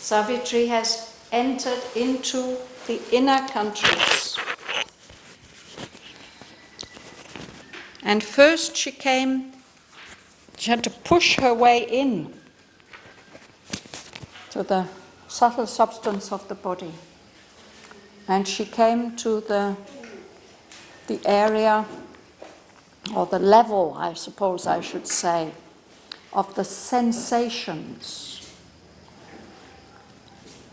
Savitri has entered into the inner countries. And first she had to push her way in to the subtle substance of the body. And she came to the area, or the level, I suppose I should say, of the sensations.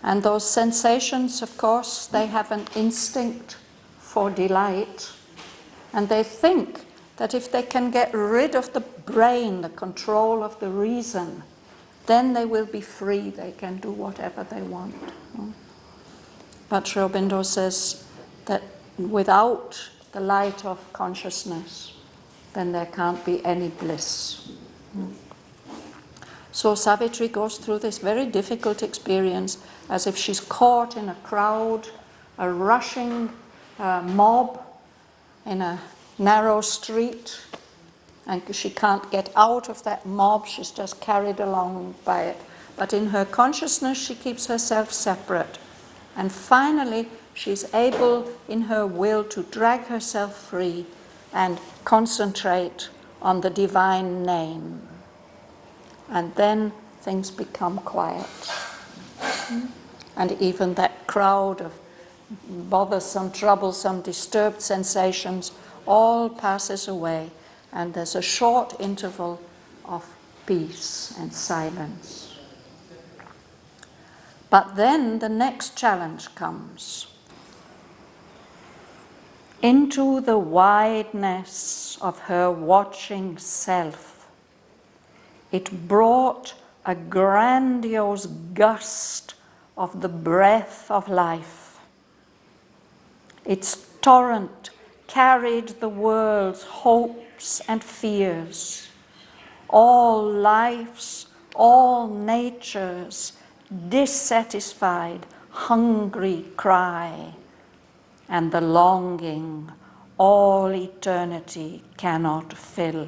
And those sensations, of course, they have an instinct for delight. And they think that if they can get rid of the brain, the control of the reason, then they will be free, they can do whatever they want. But Sri Aurobindo says that without the light of consciousness, then there can't be any bliss. So Savitri goes through this very difficult experience as if she's caught in a crowd, a rushing mob in a narrow street, and she can't get out of that mob, she's just carried along by it. But in her consciousness, she keeps herself separate. And finally, she's able in her will to drag herself free and concentrate on the divine name. And then things become quiet. And even that crowd of bothersome, troublesome, disturbed sensations all passes away, and there's a short interval of peace and silence. But then the next challenge comes. Into the wideness of her watching self, it brought a grandiose gust of the breath of life. Its torrent carried the world's hopes and fears, all life's, all nature's dissatisfied, hungry cry, and the longing all eternity cannot fill.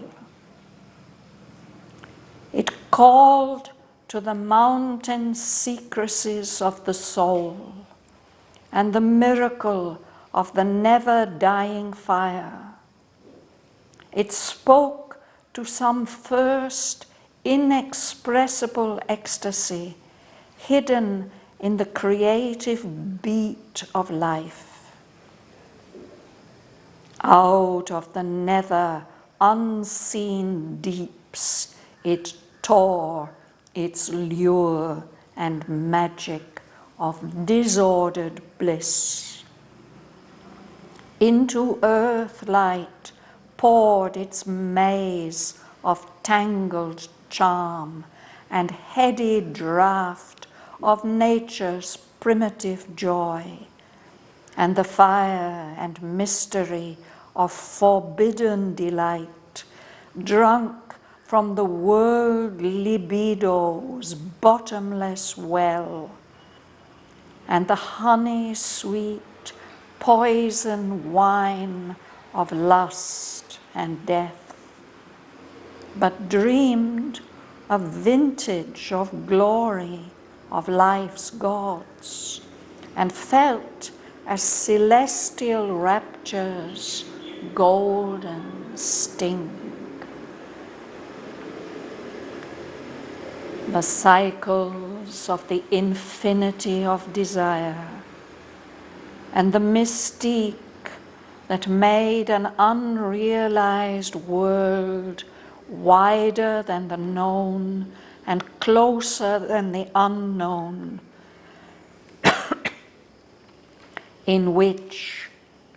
It called to the mountain secrecies of the soul and the miracle of the never-dying fire. It spoke to some first inexpressible ecstasy hidden in the creative beat of life. Out of the nether, unseen deeps, it tore its lure and magic of disordered bliss. Into earth light poured its maze of tangled charm and heady draught of nature's primitive joy, and the fire and mystery of forbidden delight, drunk from the world libido's bottomless well, and the honey-sweet poison wine of lust and death, but dreamed a vintage of glory of life's gods, and felt as celestial rapture's golden sting. The cycles of the infinity of desire and the mystique that made an unrealized world wider than the known and closer than the unknown, in which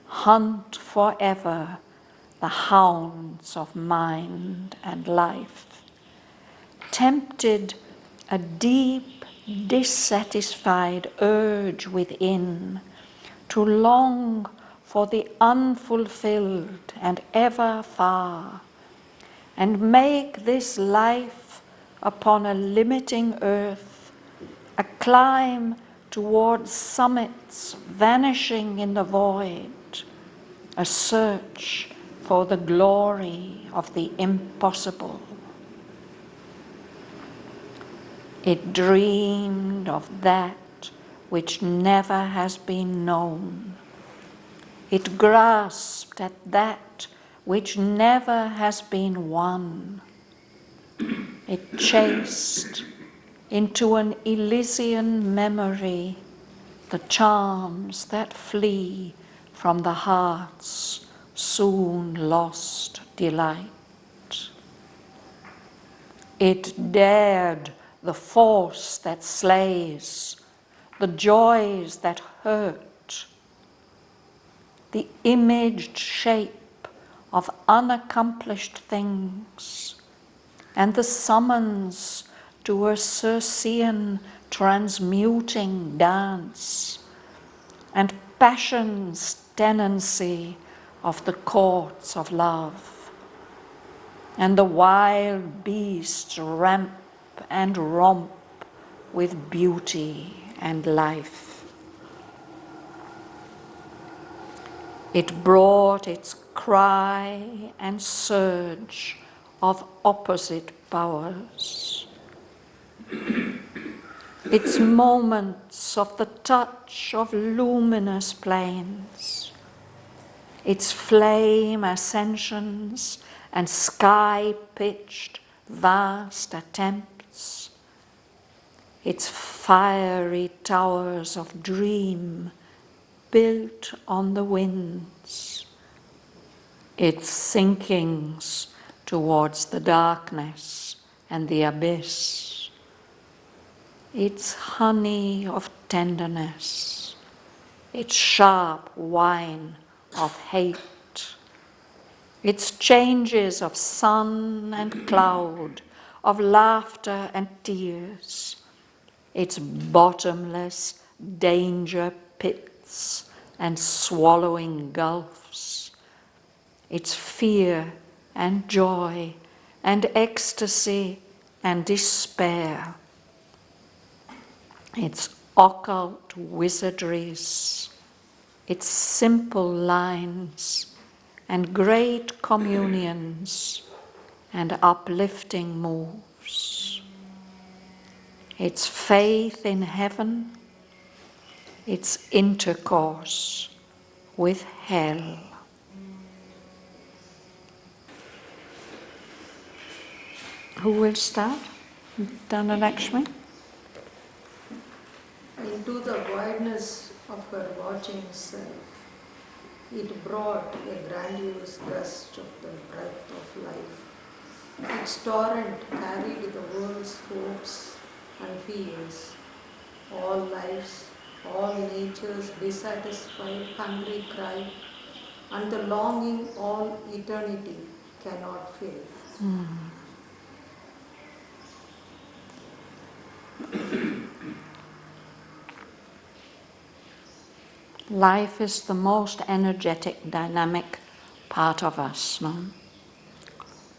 hunt forever the hounds of mind and life, tempted a deep, dissatisfied urge within to long for the unfulfilled and ever far, and make this life upon a limiting earth a climb towards summits vanishing in the void, a search for the glory of the impossible. It dreamed of that which never has been known. It grasped at that which never has been won. It chased into an Elysian memory the charms that flee from the heart's soon lost delight. It dared the force that slays, the joys that hurt, the imaged shape of unaccomplished things, and the summons to a Circean transmuting dance, and passion's tenancy of the courts of love, and the wild beasts ramp and romp with beauty and life. It brought its cry and surge of opposite powers, its moments of the touch of luminous plains, its flame ascensions and sky-pitched vast attempts, its fiery towers of dream built on the winds, its sinkings towards the darkness and the abyss, its honey of tenderness, its sharp wine of hate, its changes of sun and cloud, of laughter and tears, its bottomless danger pits and swallowing gulfs, its fear and joy and ecstasy and despair, its occult wizardries, its simple lines and great communions and uplifting moves, its faith in heaven, its intercourse with hell. Who will start? Dhanalakshmi? Into the wideness of her watching self, it brought a grandiose gust of the breath of life. Its torrent carried the world's hopes and fears, all lives, all nature's dissatisfied, hungry cry, and the longing all eternity cannot fill. Life is the most energetic, dynamic part of us, no?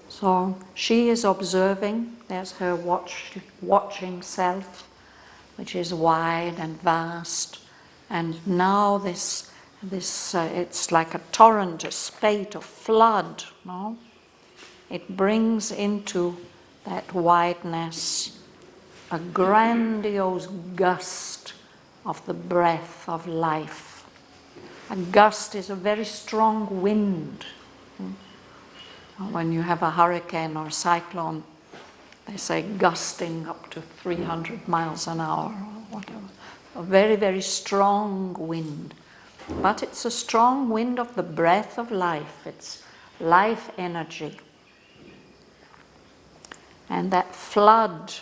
So she is observing, there's her watching self, which is wide and vast, and now this it's like a torrent, a spate, a flood, no? It brings into that wideness a grandiose gust of the breath of life. A gust is a very strong wind. When you have a hurricane or a cyclone, they say gusting up to 300 miles an hour or whatever. A very, very strong wind. But it's a strong wind of the breath of life. It's life energy. And that flood,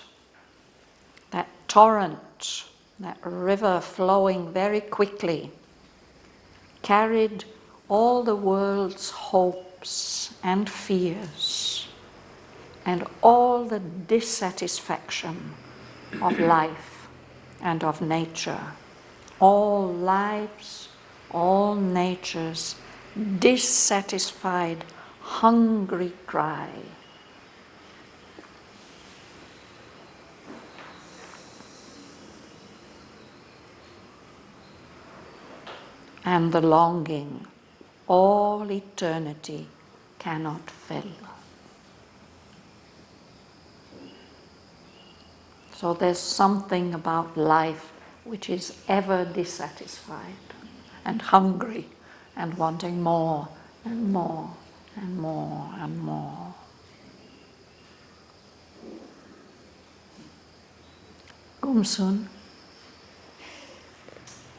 that torrent, that river flowing very quickly, carried all the world's hopes and fears and all the dissatisfaction of life and of nature. All lives, all nature's dissatisfied, hungry cry. And the longing all eternity cannot fill. So there's something about life which is ever dissatisfied and hungry and wanting more and more and more and more. Gumsun.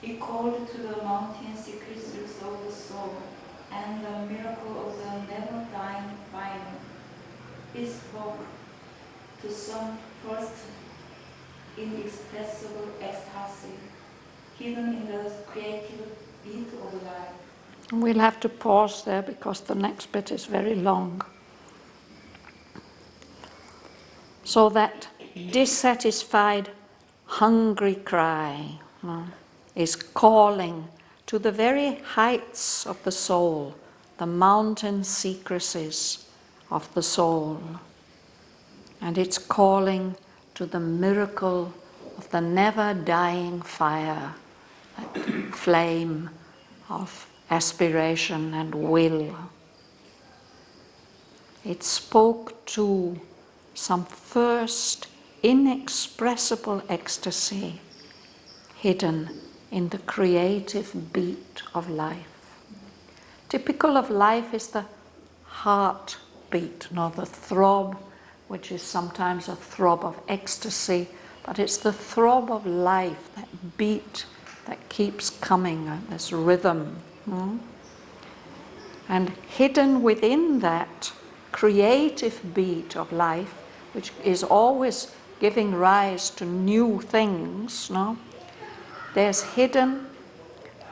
He called to the mountain secrets of the soul and the miracle of the never-dying fire. He spoke to some first inexpressible ecstasy hidden in the creative beat of life. We'll have to pause there because the next bit is very long. So that dissatisfied, hungry cry is calling to the very heights of the soul, the mountain secrecies of the soul. And it's calling to the miracle of the never-dying fire, that flame of aspiration and will. It spoke to some first inexpressible ecstasy hidden in the creative beat of life. Typical of life is the heartbeat, not the throb, which is sometimes a throb of ecstasy, but it's the throb of life, that beat that keeps coming, this rhythm. And hidden within that creative beat of life, which is always giving rise to new things, there's hidden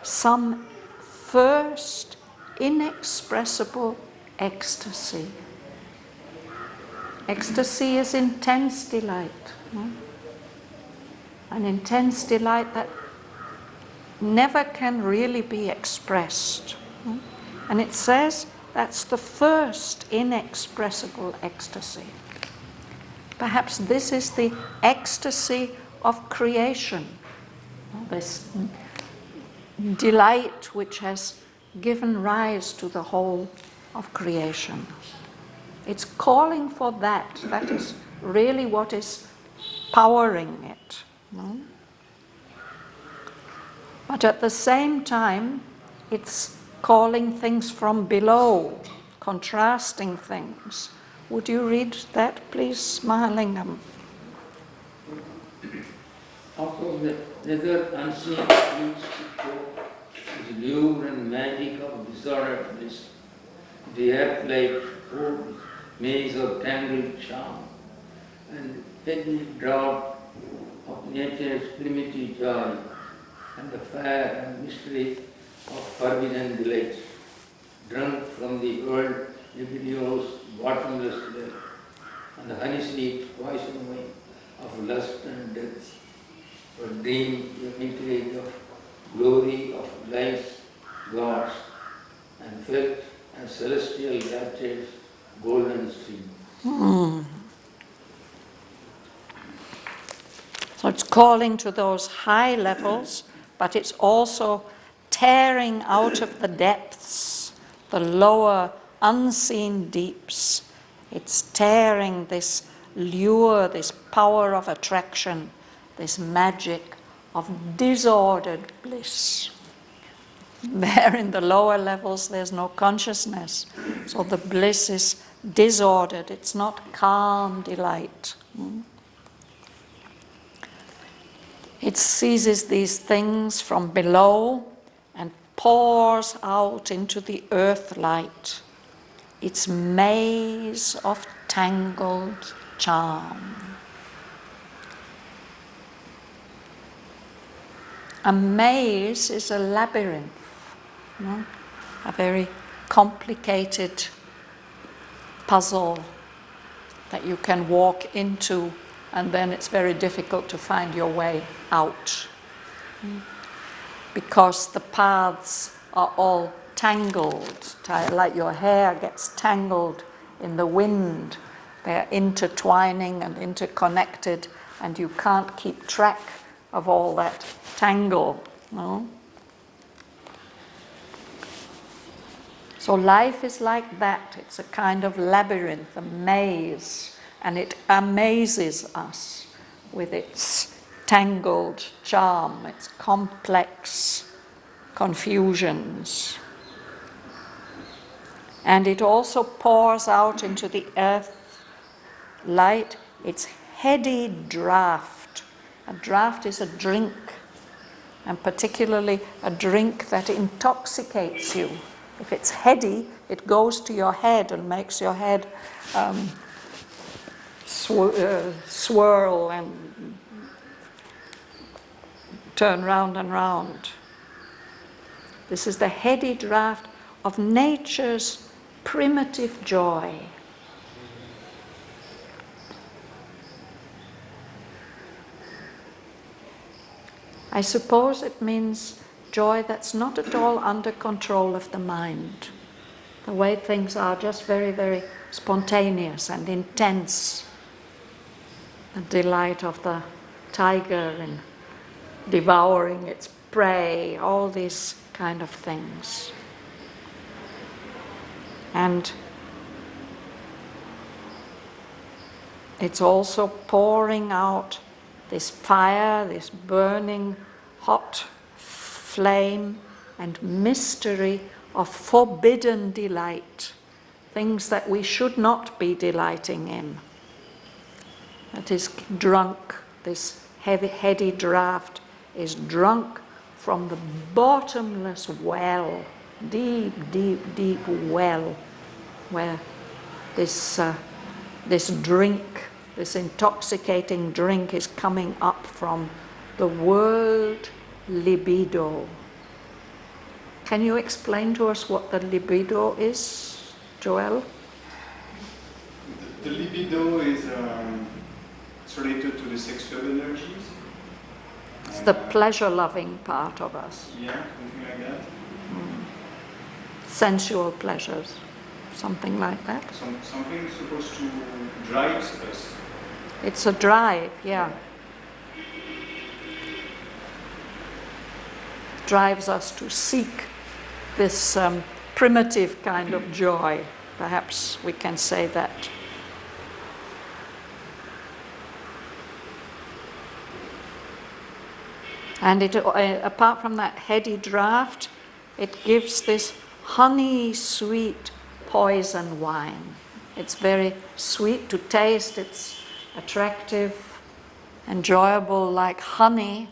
some first inexpressible ecstasy. Ecstasy is intense delight. An intense delight that never can really be expressed. And it says that's the first inexpressible ecstasy. Perhaps this is the ecstasy of creation, this delight which has given rise to the whole of creation. It's calling for that. That is really what is powering it. But at the same time, it's calling things from below, contrasting things. Would you read that, please, Mahalingam? Out of the nether unseen streets is lure and magic of disordered bliss. The act like whole maze of tangled charm and heady drought of nature's primitive joy and the fire and mystery of forbidden delights, drunk from the world libidino's bottomless well and the honey-sweet poison wine of lust and death, or dream the vintage of glory of life's gods and felt as celestial rapture's golden stream. So it's calling to those high levels, but it's also tearing out of the depths, the lower unseen deeps. It's tearing this lure, this power of attraction, this magic of disordered bliss. There in the lower levels there's no consciousness, so the bliss is disordered, it's not calm delight. It seizes these things from below and pours out into the earth light, its maze of tangled charm. A maze is a labyrinth, a very complicated puzzle that you can walk into, and then it's very difficult to find your way out because the paths are all tangled, like your hair gets tangled in the wind. They're intertwining and interconnected, and you can't keep track of all that tangle. So life is like that. It's a kind of labyrinth, a maze, and it amazes us with its tangled charm, its complex confusions. And it also pours out into the earth light its heady draught. A draught is a drink, and particularly a drink that intoxicates you. If it's heady, it goes to your head and makes your head swirl and turn round and round. This is the heady draught of nature's primitive joy. I suppose it means joy that's not at all under control of the mind. The way things are just very, very spontaneous and intense. The delight of the tiger in devouring its prey, all these kind of things. And it's also pouring out this fire, this burning hot flame and mystery of forbidden delight, things that we should not be delighting in. That is drunk, this heady draught is drunk from the bottomless well, deep, deep, deep well, where this drink, this intoxicating drink is coming up from the world libido. Can you explain to us what the libido is, Joel? The libido is it's related to the sexual energies. It's the pleasure-loving part of us. Yeah, something like that. Sensual pleasures, something like that. Something supposed to drive us. It's a drive, yeah. Drives us to seek this primitive kind of joy. Perhaps we can say that. And it, apart from that heady draught, it gives this honey sweet poison wine. It's very sweet to taste, it's attractive, enjoyable like honey,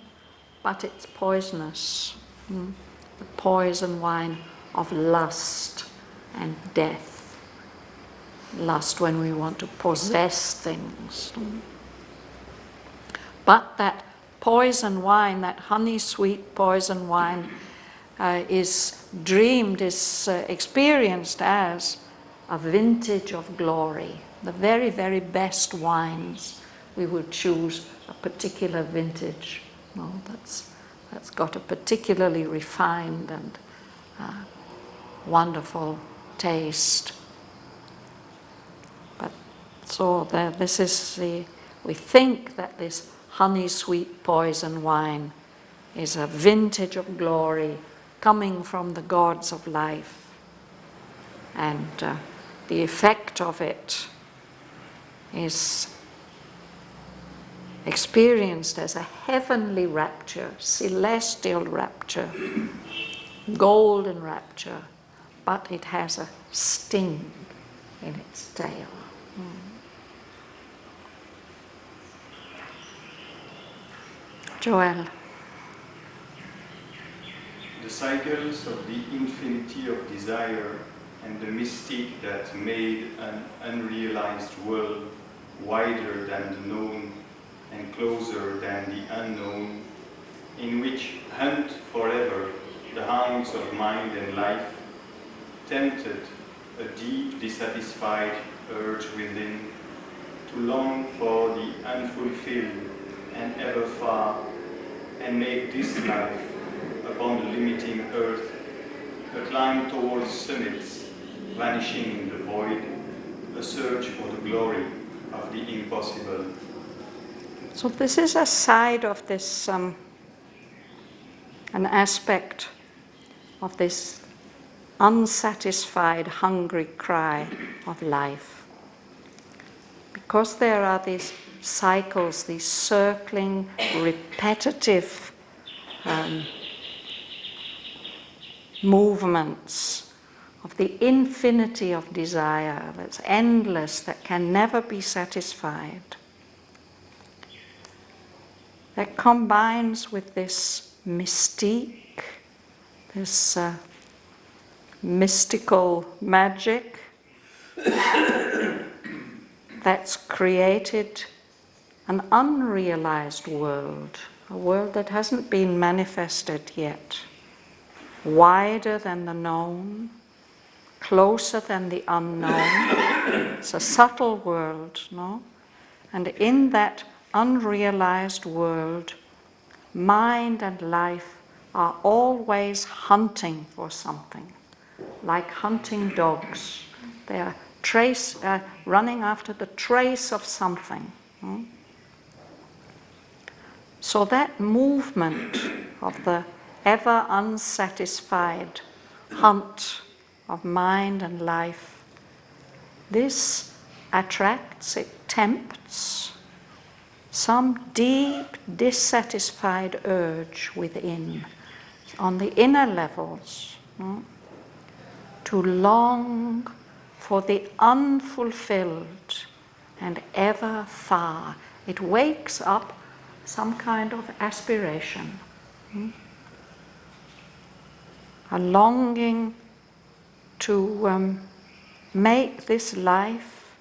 but it's poisonous. The poison wine of lust and death. Lust when we want to possess things. But that poison wine, that honey sweet poison wine, is dreamed, is experienced as a vintage of glory. The very, very best wines, we would choose a particular vintage. That's got a particularly refined and wonderful taste. But so this is we think that this honey sweet poison wine is a vintage of glory coming from the gods of life. And the effect of it is experienced as a heavenly rapture, celestial rapture, golden rapture, but it has a sting in its tail. Joel. The cycles of the infinity of desire and the mystic that made an unrealized world wider than the known and closer than the unknown, in which hunt forever the hounds of mind and life, tempted a deep dissatisfied urge within to long for the unfulfilled and ever far, and make this life upon the limiting earth a climb towards summits, vanishing in the void, a search for the glory of the impossible. So this is a side of this, an aspect of this unsatisfied, hungry cry of life. Because there are these cycles, these circling, repetitive movements of the infinity of desire that's endless, that can never be satisfied, that combines with this mystique, this mystical magic that's created an unrealized world, a world that hasn't been manifested yet, wider than the known, closer than the unknown. It's a subtle world, no? And in that unrealized world, mind and life are always hunting for something, like hunting dogs. They are running after the trace of something. No? So that movement of the ever unsatisfied hunt of mind and life, this attracts, it tempts some deep dissatisfied urge within, on the inner levels, to long for the unfulfilled and ever far. It wakes up some kind of aspiration, a longing to make this life,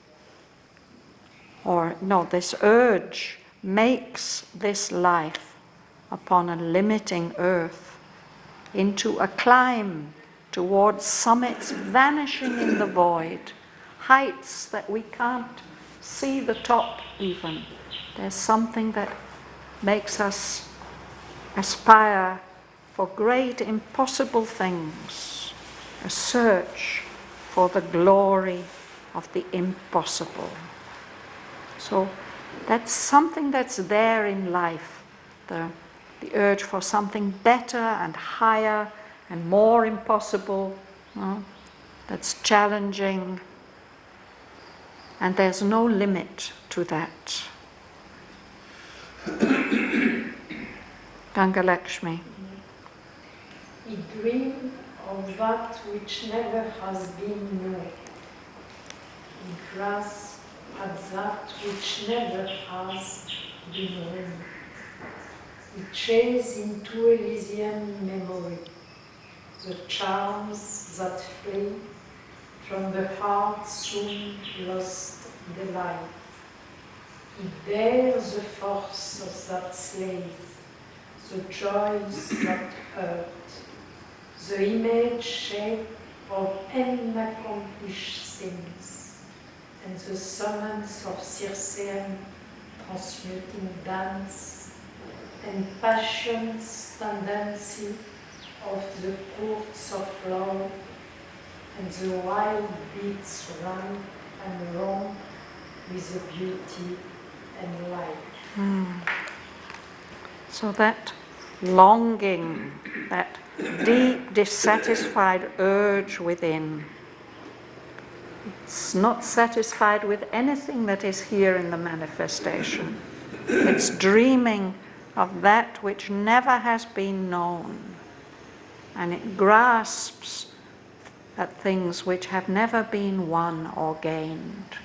this urge makes this life upon a limiting earth into a climb towards summits vanishing in the void, heights that we can't see the top even. There's something that makes us aspire for great impossible things, a search for the glory of the impossible. So that's something that's there in life, the urge for something better and higher and more impossible, that's challenging, and there's no limit to that. Gangalakshmi. We dream of that which never has been known. We grasp at that which never has been known. We chase into Elysian memory the charms that flee from the heart's soon lost delight. It bears the force that slays, the joys that hurt, the image shape of unaccomplished things, and the summons of Circean transmuting dance, and passion's tendency of the courts of love, and the wild beats run and romp with the beauty and light. So that longing, that deep dissatisfied urge within, it's not satisfied with anything that is here in the manifestation. It's dreaming of that which never has been known, and it grasps at things which have never been won or gained.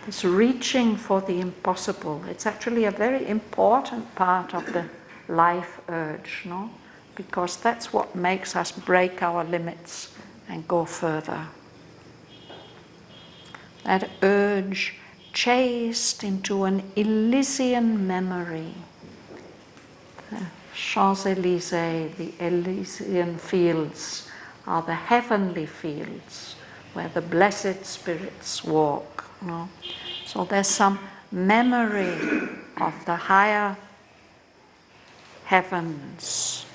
This reaching for the impossible, it's actually a very important part of the life urge, no? Because that's what makes us break our limits and go further. That urge chased into an Elysian memory. The Champs-Élysées, the Elysian fields, are the heavenly fields where the blessed spirits walk. No? So there's some memory of the higher heavens.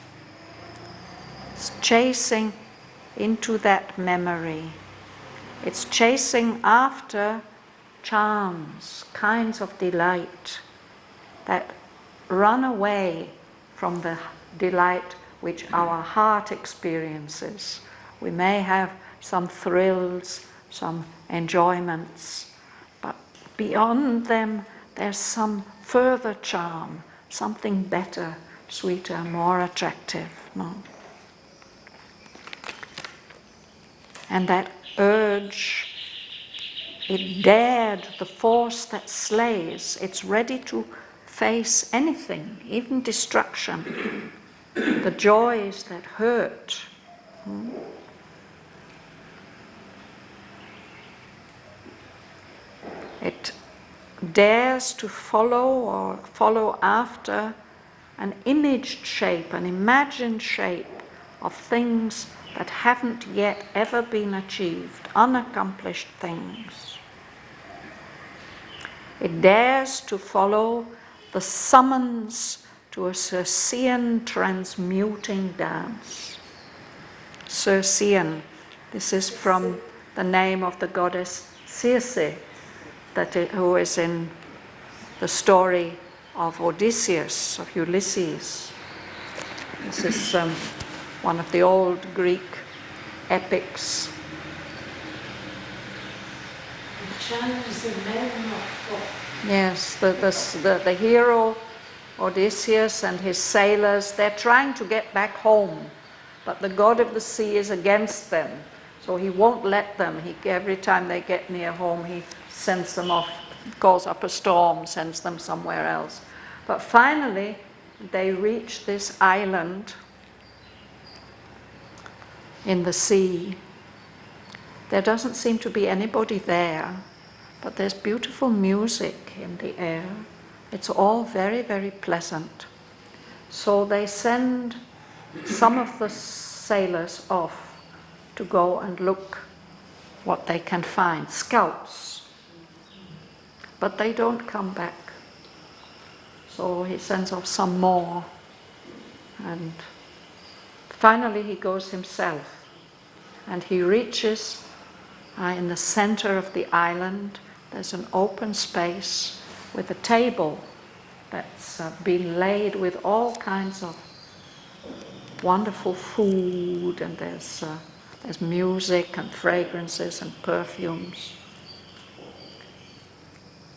It's chasing into that memory. It's chasing after charms, kinds of delight that run away from the delight which our heart experiences. We may have some thrills, some enjoyments. But beyond them, there's some further charm, something better, sweeter, more attractive. No? And that urge, it dared the force that slays. It's ready to face anything, even destruction, the joys that hurt. It dares to follow or follow after an imaged shape, an imagined shape of things that haven't yet ever been achieved, unaccomplished things. It dares to follow the summons to a Circean transmuting dance. Circean, this is from the name of the goddess Circe, who is in the story of Odysseus, of Ulysses. This is one of the old Greek epics. Yes, the hero Odysseus and his sailors, they're trying to get back home, but the god of the sea is against them, so he won't let them. Every time they get near home, he sends them off, calls up a storm, sends them somewhere else. But finally, they reach this island in the sea. There doesn't seem to be anybody there, but there's beautiful music in the air. It's all very, very pleasant. So they send some of the sailors off to go and look what they can find, scouts. But they don't come back. So he sends off some more. And finally he goes himself. And he reaches in the center of the island. There's an open space with a table that's been laid with all kinds of wonderful food, and there's music and fragrances and perfumes.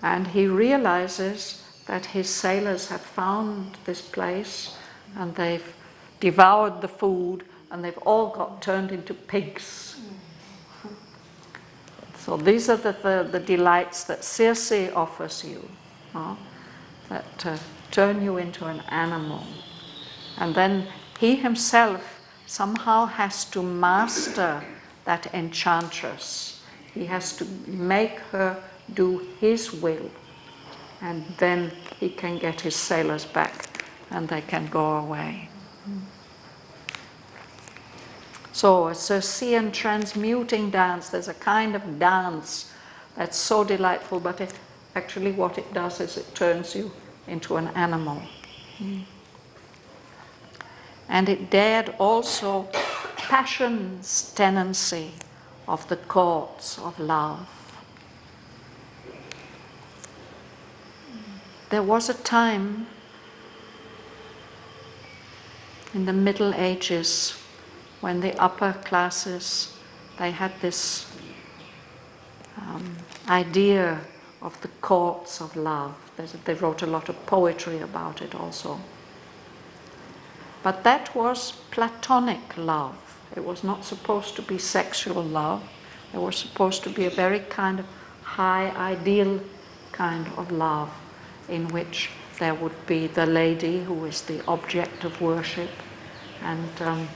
And he realizes that his sailors have found this place and they've devoured the food and they've all got turned into pigs. So these are the delights that Circe offers you, that turn you into an animal. And then he himself somehow has to master that enchantress. He has to make her do his will. And then he can get his sailors back and they can go away. So a Circean transmuting dance, there's a kind of dance that's so delightful, but actually what it does is it turns you into an animal. And it dared also passion's tenancy of the courts of love. There was a time in the Middle Ages when the upper classes, they had this idea of the courts of love. They wrote a lot of poetry about it also. But that was platonic love. It was not supposed to be sexual love. It was supposed to be a very kind of high, ideal kind of love, in which there would be the lady who is the object of worship, and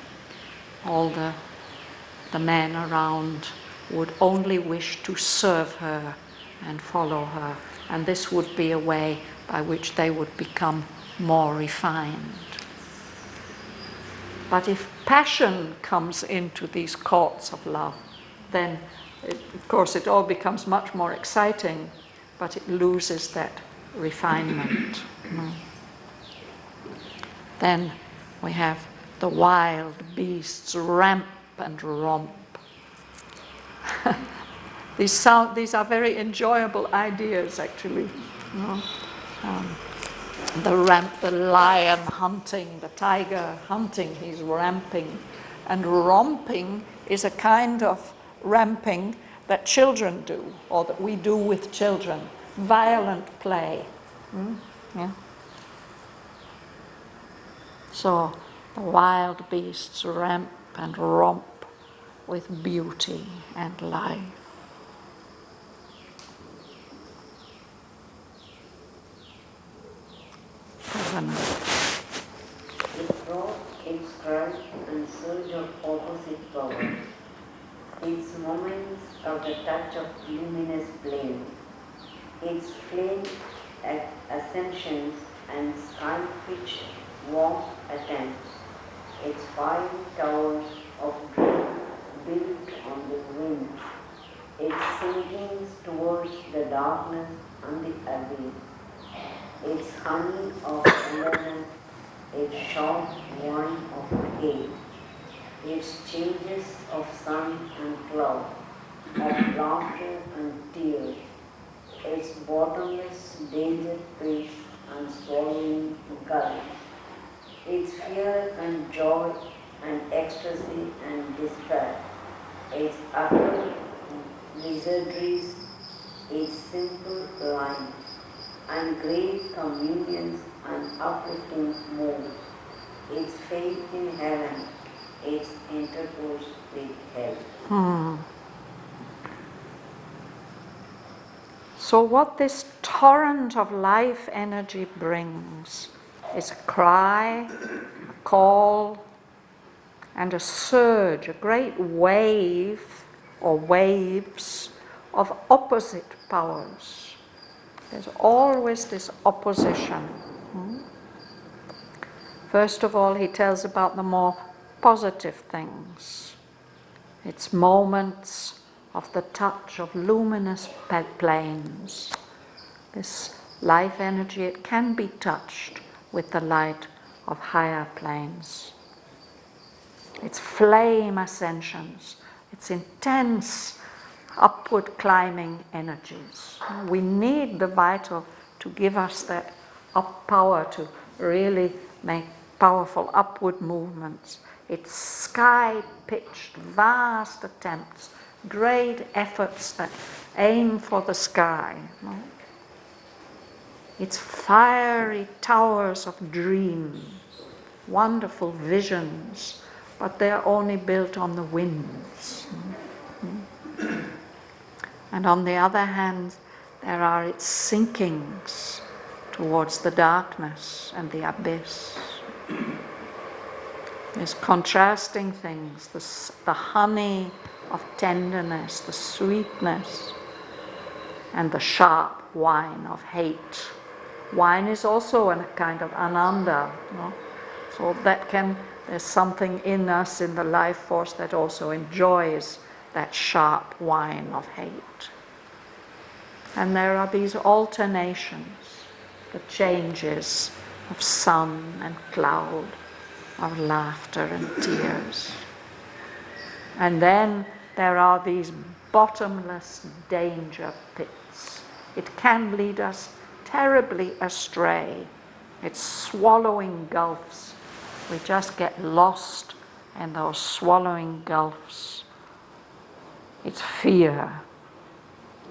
all the men around would only wish to serve her and follow her. And this would be a way by which they would become more refined. But if passion comes into these courts of love, then of course it all becomes much more exciting, but it loses that refinement. Then we have the wild beasts ramp and romp. These are very enjoyable ideas, actually. The ramp, the lion hunting, the tiger hunting, he's ramping. And romping is a kind of ramping that children do, or that we do with children. Violent play. Yeah. So the wild beasts ramp and romp with beauty and life. Bhavan. It brought its cry and surge of opposite powers, its moments of the touch of luminous flame, its flame ascensions and sky-pitched warmth attempts, its 5 towers of dream built on the wind, its sinkings towards the darkness and the abyss, its honey of tenderness, its sharp wine of hate, its changes of sun and cloud, of laughter and tears, its bottomless danger pace and swallowing gulls, its fear and joy and ecstasy and despair, its utter wizardries, its simple lines, and great communions and uplifting moods, its faith in heaven, its intercourse with hell. So what this torrent of life energy brings is a cry, a call, and a surge, a great wave or waves of opposite powers. There's always this opposition. First of all, he tells about the more positive things. It's moments of the touch of luminous planes. This life energy, it can be touched with the light of higher planes. It's flame ascensions. It's intense upward climbing energies. We need the vital to give us that power to really make powerful upward movements. It's sky-pitched, vast attempts, great efforts that aim for the sky. It's fiery towers of dreams, wonderful visions, but they're only built on the winds. And on the other hand, there are its sinkings towards the darkness and the abyss. There's contrasting things, the honey of tenderness, the sweetness, and the sharp wine of hate. Wine is also a kind of ananda, so there's something in us, in the life force, that also enjoys that sharp wine of hate. And there are these alternations, the changes of sun and cloud, of laughter and tears. And then there are these bottomless danger pits. It can lead us terribly astray. It's swallowing gulfs. We just get lost in those swallowing gulfs. It's fear.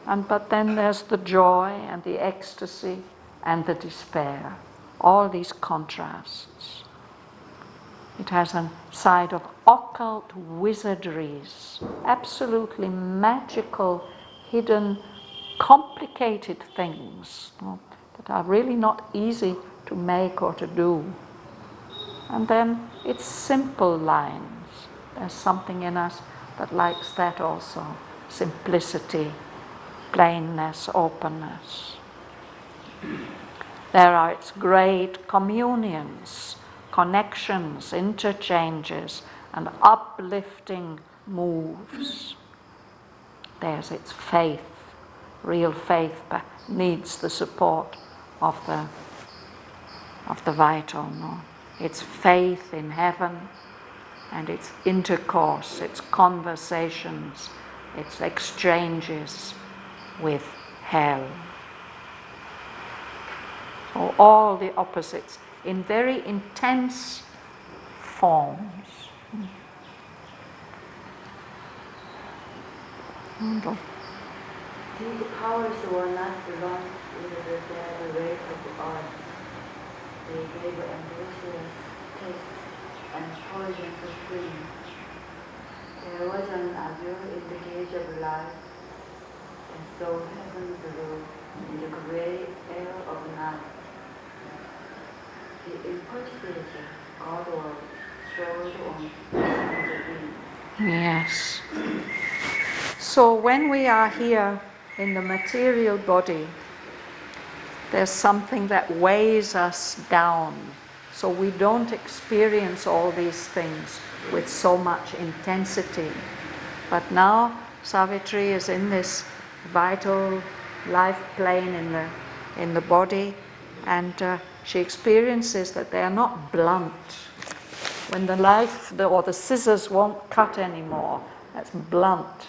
But then there's the joy and the ecstasy and the despair. All these contrasts. It has a side of occult wizardries, absolutely magical, hidden, complicated things that are really not easy to make or to do. And then it's simple lines. There's something in us that likes that also. Simplicity, plainness, openness. There are its great communions, connections, interchanges, and uplifting moves. There's its faith, real faith, but needs the support of the vital. Its faith in heaven, and its intercourse, its conversations, its exchanges with hell. So all the opposites in very intense forms. These powers were not belong with the dead weight of earth. They gave ambitious taste and poison to spring. There was an azure in the gauge of life, and so heaven blew in the grey air of night. The impossibility God was showed on the wind. Yes. So when we are here in the material body, there's something that weighs us down. So we don't experience all these things with so much intensity. But now Savitri is in this vital life plane in the body, and she experiences that they are not blunt. When the scissors won't cut anymore, that's blunt.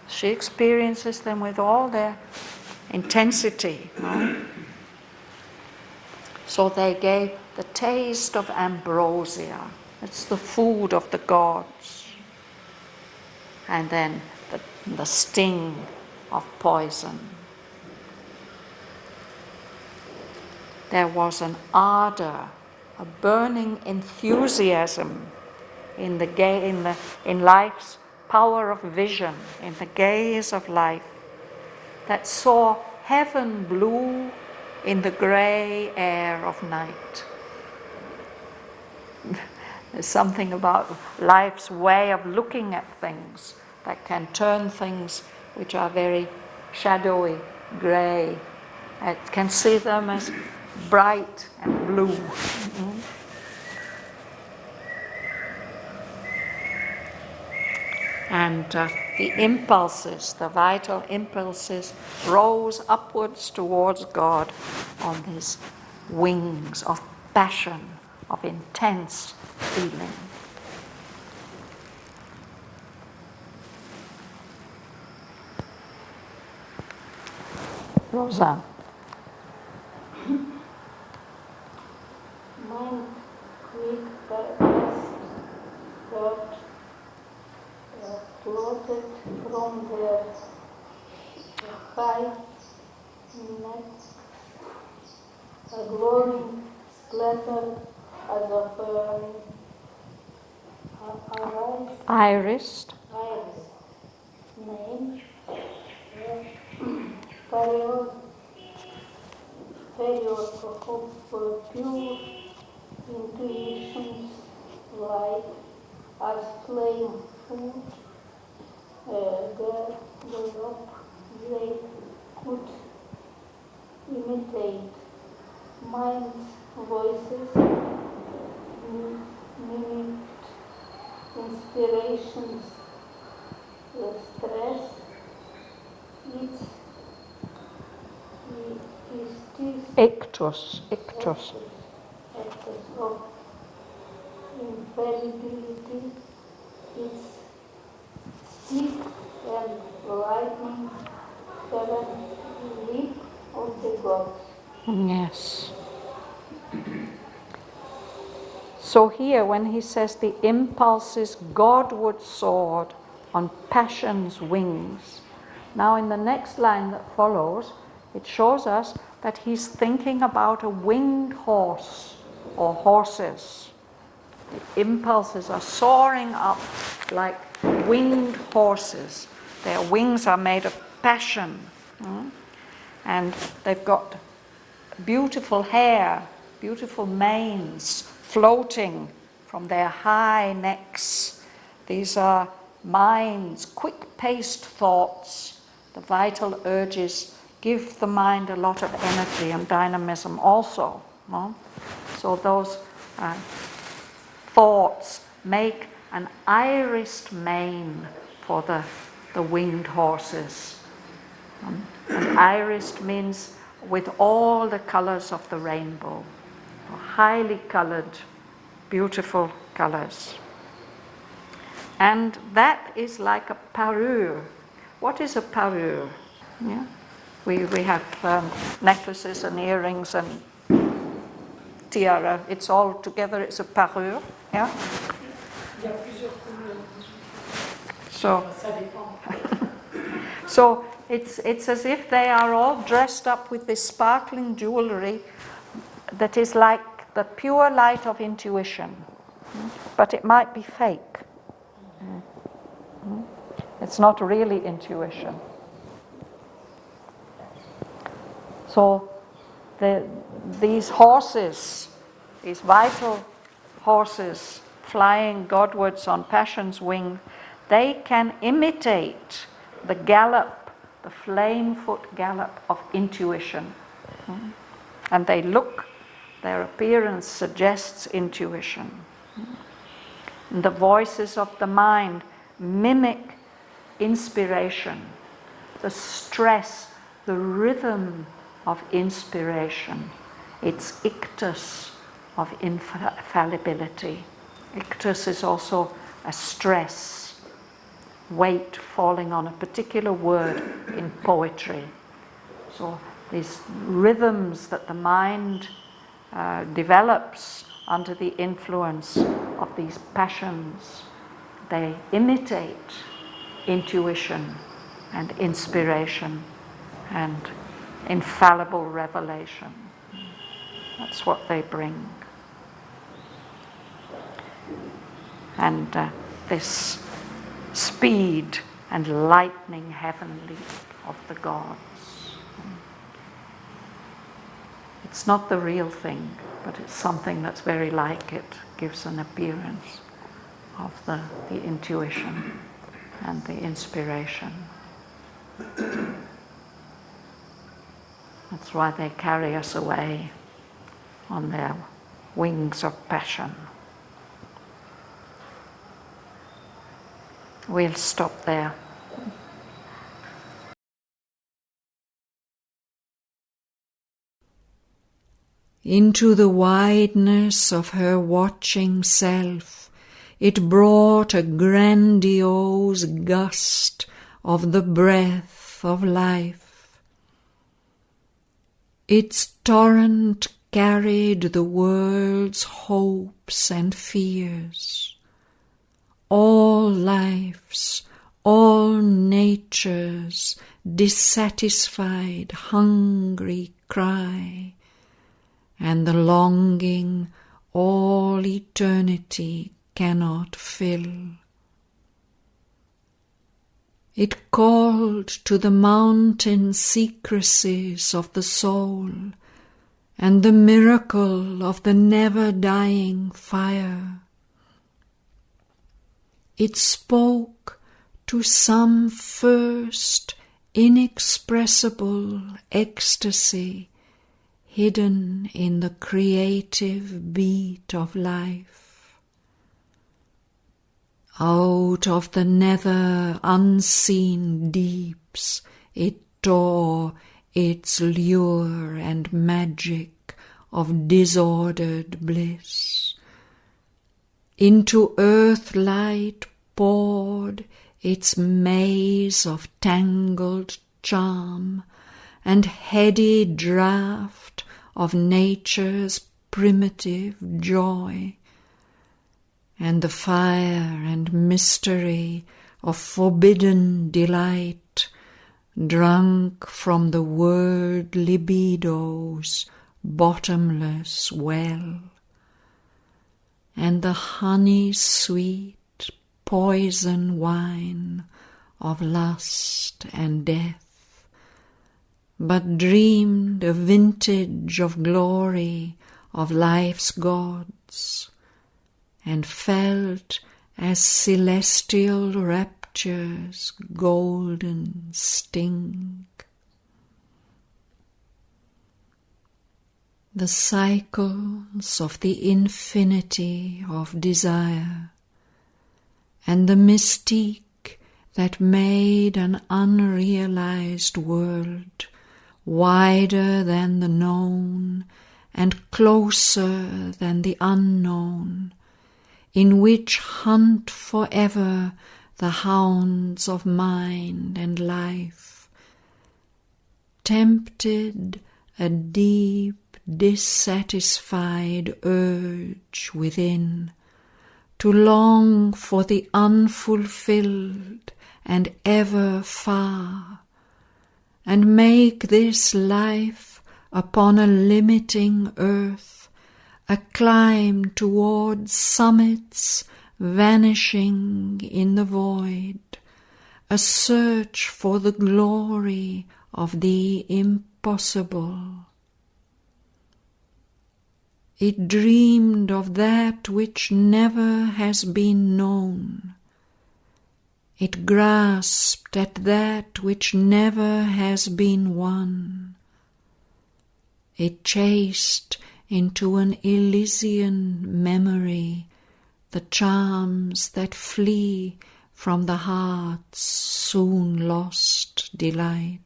She experiences them with all their intensity. No? So they gave the taste of ambrosia. It's the food of the gods. And then the sting of poison. There was an ardor, a burning enthusiasm in life's power of vision, in the gaze of life, that saw heaven blue in the grey air of night. There's something about life's way of looking at things that can turn things which are very shadowy, grey. It can see them as bright and blue. Mm-hmm. And the impulses, the vital impulses, rose upwards towards God on these wings of passion, of intense feeling. Rosa. Mind quick burst floated from their high necks, a glowing splatter as of Irised. Name period of pure intuitions, light as flame food, the rock they could imitate. Mind's voices mimicked inspirations, stress, its Ictus. actors of infallibility, its steep and lightning seven leap of the gods. Yes. So here, when he says the impulses Godward soared on passion's wings, now in the next line that follows, it shows us that he's thinking about a winged horse or horses. The impulses are soaring up like winged horses. Their wings are made of passion. And they've got beautiful hair, beautiful manes floating from their high necks. These are minds, quick-paced thoughts. The vital urges give the mind a lot of energy and dynamism also. No? So those thoughts make an irised mane for the winged horses. And irised means with all the colors of the rainbow, highly colored, beautiful colors. And that is like a parure. What is a parure? Yeah? We have necklaces and earrings and tiara. It's all together, it's a parure. Yeah? Il y a plusieurs couleurs. So, Ça dépend. So it's as if they are all dressed up with this sparkling jewelry that is like the pure light of intuition, but it might be fake. It's not really intuition. So these horses, these vital horses flying Godwards on passion's wing, they can imitate the gallop, the flame-foot gallop of intuition. And they look, their appearance suggests intuition. And the voices of the mind mimic inspiration, the stress, the rhythm of inspiration. It's ictus of infallibility. Ictus is also a stress, weight falling on a particular word in poetry. So these rhythms that the mind develops under the influence of these passions, they imitate intuition and inspiration and infallible revelation. That's what they bring. And this speed and lightning heavenly of the gods. It's not the real thing, but it's something that's very like it, gives an appearance of the intuition and the inspiration. That's why they carry us away on their wings of passion. We'll stop there. Into the wideness of her watching self, it brought a grandiose gust of the breath of life. Its torrent carried the world's hopes and fears. All life's, all nature's dissatisfied, hungry cry, and the longing all eternity cannot fill. It called to the mountain secrecies of the soul and the miracle of the never-dying fire. It spoke to some first inexpressible ecstasy hidden in the creative beat of life. Out of the nether unseen deeps it tore its lure and magic of disordered bliss. Into earth light poured its maze of tangled charm and heady draught of nature's primitive joy, and the fire and mystery of forbidden delight drunk from the world libido's bottomless well, and the honey-sweet poison wine of lust and death, but dreamed a vintage of glory of life's gods, and felt as celestial rapture's golden sting. The cycles of the infinity of desire, and the mystique that made an unrealized world wider than the known and closer than the unknown, in which hunt forever the hounds of mind and life, tempted a deep, dissatisfied urge within to long for the unfulfilled and ever far, and make this life upon a limiting earth a climb towards summits vanishing in the void, a search for the glory of the impossible. It dreamed of that which never has been known. It grasped at that which never has been won. It chased into an Elysian memory the charms that flee from the heart's soon lost delight.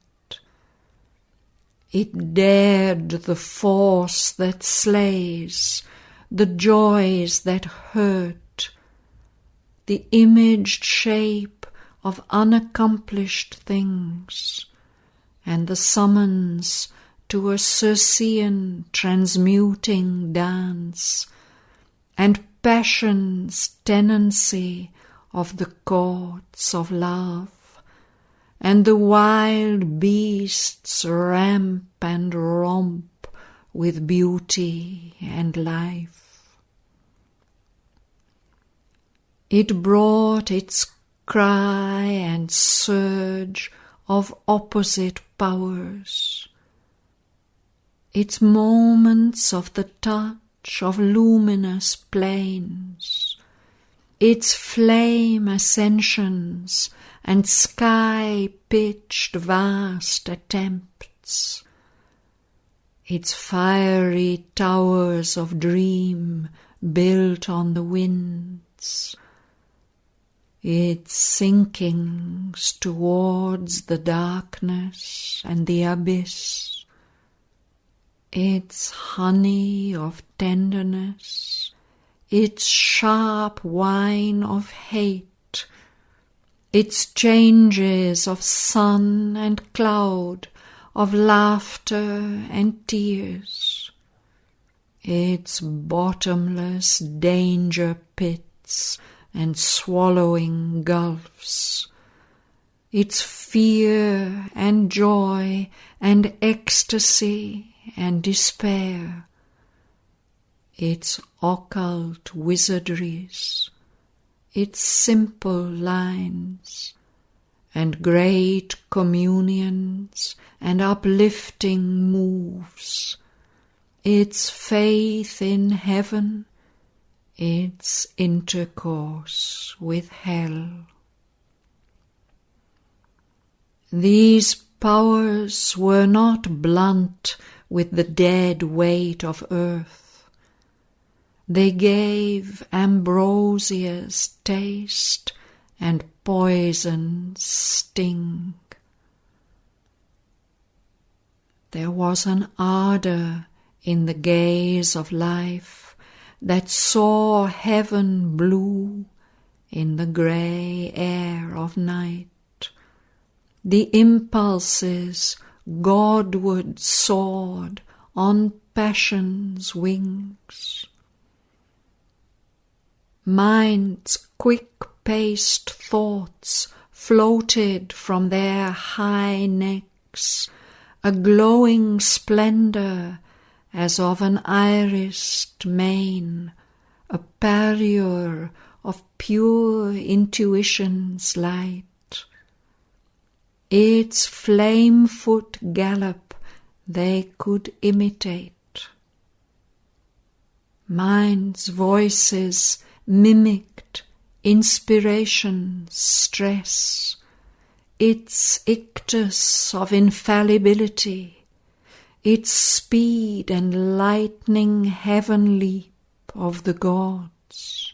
It dared the force that slays, the joys that hurt, the imaged shape of unaccomplished things, and the summons to a Circean transmuting dance, and passion's tenancy of the courts of love, and the wild beasts ramp and romp with beauty and life. It brought its cry and surge of opposite powers, its moments of the touch of luminous plains, its flame ascensions and sky-pitched vast attempts, its fiery towers of dream built on the winds, its sinkings towards the darkness and the abyss, its honey of tenderness, its sharp wine of hate, its changes of sun and cloud, of laughter and tears, its bottomless danger pits and swallowing gulfs, its fear and joy and ecstasy and despair, its occult wizardries, its simple lines, and great communions and uplifting moves, its faith in heaven, its intercourse with hell. These powers were not blunt with the dead weight of earth. They gave ambrosia's taste and poison's sting. There was an ardour in the gaze of life that saw heaven blue in the grey air of night. The impulses Godward soared on passion's wings. Mind's quick-paced thoughts floated from their high necks, a glowing splendour as of an irised mane, a parure of pure intuition's light. Its flame-foot gallop they could imitate. Mind's voices mimicked inspiration's stress, its ictus of infallibility, its speed and lightning heaven leap of the gods.